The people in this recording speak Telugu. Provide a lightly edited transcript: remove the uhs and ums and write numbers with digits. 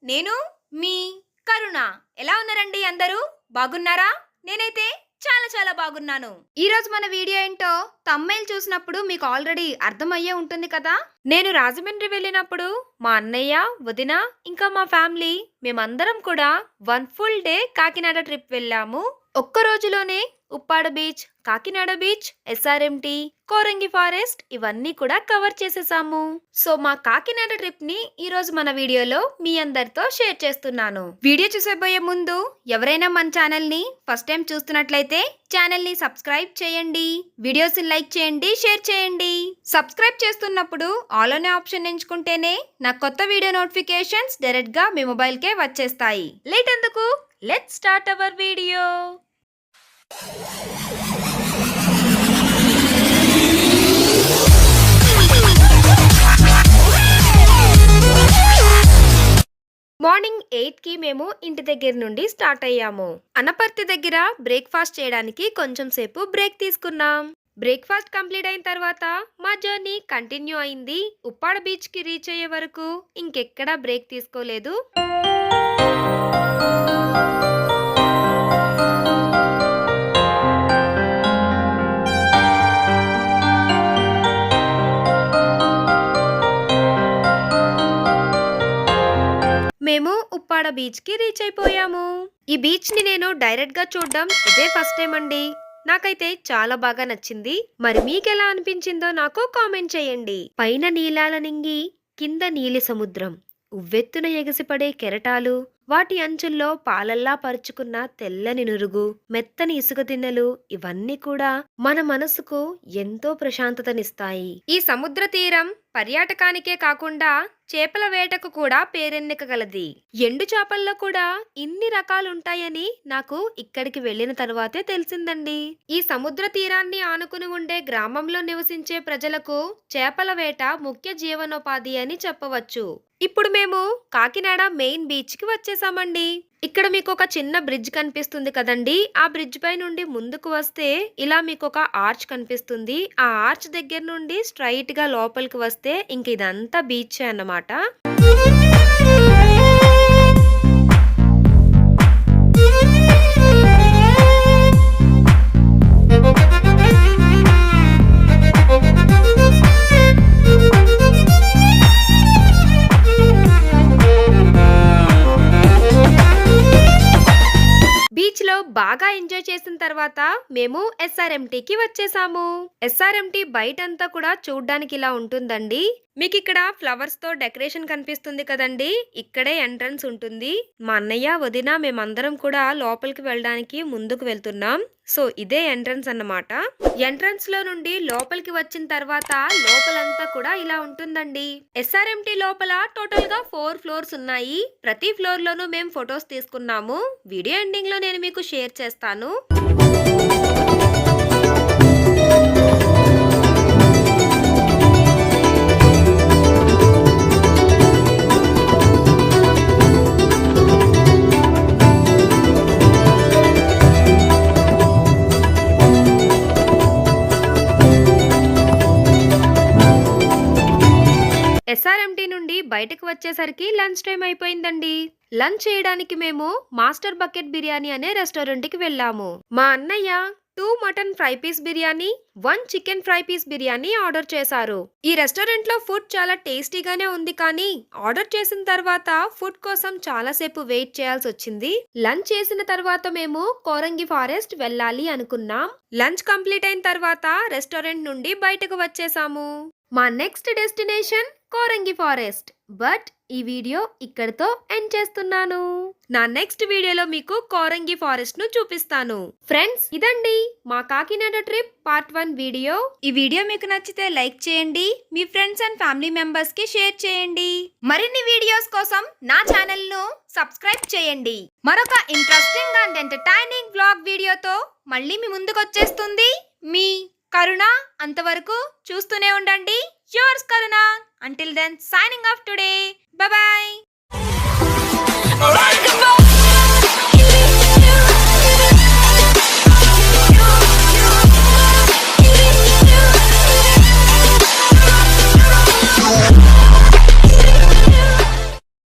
నేను మీ కరుణ. ఎలా ఉన్నారండి అందరూ? బాగున్నారా? నేనైతే చాలా చాలా బాగున్నాను. ఈరోజు మన వీడియో ఏంటో థంబ్‌నెయిల్ చూసినప్పుడు మీకు ఆల్రెడీ అర్థమయ్యే ఉంటుంది కదా! నేను రాజమండ్రి వెళ్ళినప్పుడు మా అన్నయ్య, వదిన ఇంకా మా ఫ్యామిలీ మేమందరం కూడా 1 ఫుల్ డే కాకినాడ ట్రిప్ వెళ్ళాము. ఒక్క రోజులోనే Uppada beach, Kakinada beach, SRMT, Coringa forest ఇవన్నీ కూడా కవర్ చేసేసాము. సో మా కాకినాడ ట్రిప్ ని ఈ రోజు మన వీడియోలో మీ అందరితో షేర్ చేస్తున్నాను. వీడియో చూసేబోయే ముందు ఎవరైనా మన ఛానల్ ని ఫస్ట్ టైం చూస్తున్నట్లయితే ఛానల్ ని సబ్స్క్రైబ్ చేయండి, వీడియోస్ ని లైక్ చేయండి, షేర్ చేయండి. సబ్స్క్రైబ్ చేస్తున్నప్పుడు ఆల్ అనే ఆప్షన్ ఎంచుకుంటేనే నా కొత్త వీడియో నోటిఫికేషన్స్ డైరెక్ట్ గా మీ మొబైల్ కే వచ్చేస్తాయి. లేట్ ఎందుకు, let's start our video. Morning 8కి మేము ఇంటి దగ్గర నుండి స్టార్ట్ అయ్యాము. అనపర్తి దగ్గర బ్రేక్ఫాస్ట్ చేయడానికి కొంచెం సేపు బ్రేక్ తీసుకున్నాం. బ్రేక్ఫాస్ట్ కంప్లీట్ అయిన తర్వాత మా జర్నీ కంటిన్యూ అయింది. ఉప్పాడ బీచ్ కి రీచ్ అయ్యే వరకు ఇంకెక్కడా బ్రేక్ తీసుకోలేదు. మేము ఉప్పాడ బీచ్ కి రీచ్ అయిపోయాము. ఈ బీచ్ ని నేను డైరెక్ట్ గా చూడడం ఇదే ఫస్ట్ టైం అండి. నాకైతే చాలా బాగా నచ్చింది. మరి మీకెలా అనిపించిందో నాకు కామెంట్ చేయండి. పైన నీలాల నింగి, కింద నీలి సముద్రం, ఉవ్వెత్తున ఎగసిపడే కెరటాలు, వాటి అంచుల్లో పాలల్లా పరుచుకున్న తెల్లని నురుగు, మెత్తని ఇసుక తిన్నెలు ఇవన్నీ కూడా మన మనసుకు ఎంతో ప్రశాంతతనిస్తాయి. ఈ సముద్ర తీరం పర్యాటకానికే కాకుండా చేపల వేటకు కూడా పేరెన్నికగలది. ఎండు చేపల్లో కూడా ఇన్ని రకాలుంటాయని నాకు ఇక్కడికి వెళ్ళిన తర్వాతే తెలిసిందండి. ఈ సముద్ర తీరాన్ని ఆనుకుని ఉండే గ్రామంలో నివసించే ప్రజలకు చేపల వేట ముఖ్య జీవనోపాధి అని చెప్పవచ్చు. ఇప్పుడు మేము కాకినాడ మెయిన్ బీచ్ కి వచ్చేసామండి. ఇక్కడ మీకు ఒక చిన్న బ్రిడ్జ్ కనిపిస్తుంది కదండి. ఆ బ్రిడ్జ్ పై నుండి ముందుకు వస్తే ఇలా మీకు ఒక ఆర్చ్ కనిపిస్తుంది. ఆ ఆర్చ్ దగ్గర నుండి స్ట్రైట్ గా లోపలికి వస్తే ఇంక ఇదంతా బీచ్ అన్నమాట. బీచ్ లో బాగా ఎంజాయ్ చేసిన తర్వాత మేము ఎస్ఆర్ఎంటీకి వచ్చేసాము. ఎస్ఆర్ఎంటీ బయటంతా కూడా చూడ్డానికి ఇలా ఉంటుందండి. మీకు ఇక్కడ ఫ్లవర్స్ తో డెకరేషన్ కనిపిస్తుంది కదండి. ఇక్కడే ఎంట్రన్స్ ఉంటుంది. మా అన్నయ్య, వదిన మేమందరం కూడా లోపలికి వెళ్ళడానికి ముందుకు వెళ్తున్నాం. సో ఇదే ఎంట్రన్స్ అన్నమాట. ఎంట్రన్స్ లో నుండి లోపలికి వచ్చిన తర్వాత లోపలంతా కూడా ఇలా ఉంటుందండి. ఎస్ఆర్ఎంటీ లోపల టోటల్ గా 4 ఫ్లోర్స్ ఉన్నాయి. ప్రతి ఫ్లోర్ లోనూ మేము ఫొటోస్ తీసుకున్నాము. వీడియో ఎండింగ్ లో నేను మీకు షేర్ చేస్తాను. ఎస్ఆర్ఎంటీ నుండి బయటకు వచ్చేసరికి లంచ్ టైం అయిపోయిందండి. లంచ్ చేయడానికి మేము మాస్టర్ బకెట్ బిర్యానీ అనే రెస్టారెంట్ కి వెళ్ళాము. మా అన్నయ్య 2 mutton fry piece biryani, 1 chicken fry piece biryani order చేశారు. ఈ రెస్టారెంట్ లో ఫుడ్ చాలా టేస్టీగానే ఉంది, కానీ ఆర్డర్ చేసిన తర్వాత ఫుడ్ కోసం చాలా సేపు వెయిట్ చేయాల్సి వచ్చింది. లంచ్ చేసిన తర్వాత మేము కోరంగి ఫారెస్ట్ వెళ్ళాలి అనుకున్నాం. లంచ్ కంప్లీట్ అయిన తర్వాత రెస్టారెంట్ నుండి బయటకు వచ్చేసాము. మా next destination Coringa forest. But ఈ వీడియో ఇక్కడితో ఎండ్ చేస్తున్నాను. నా నెక్స్ట్ వీడియోలో మీకు కోరంగి ఫారెస్ట్ ను చూపిస్తాను. ఫ్రెండ్స్, ఇదండి మా కాకినాడ ట్రిప్ పార్ట్ 1 వీడియో. ఈ వీడియో మీకు నచ్చితే లైక్ చేయండి, మీ ఫ్రెండ్స్ అండ్ ఫ్యామిలీ మెంబర్స్ కి షేర్ చేయండి. మరిన్ని వీడియోస్ కోసం నా ఛానల్ ను సబ్స్క్రైబ్ చేయండి. మరొక ఇంట్రెస్టింగ్ అండ్ ఎంటర్టైనింగ్ వ్లాగ్ వీడియోతో మళ్ళీ మీ ముందుకు వచ్చేస్తుంది మీ కరుణ. అంతవరకు చూస్తూనే ఉండండి. యువర్స్ కరుణ. Until then, signing off today. Bye bye.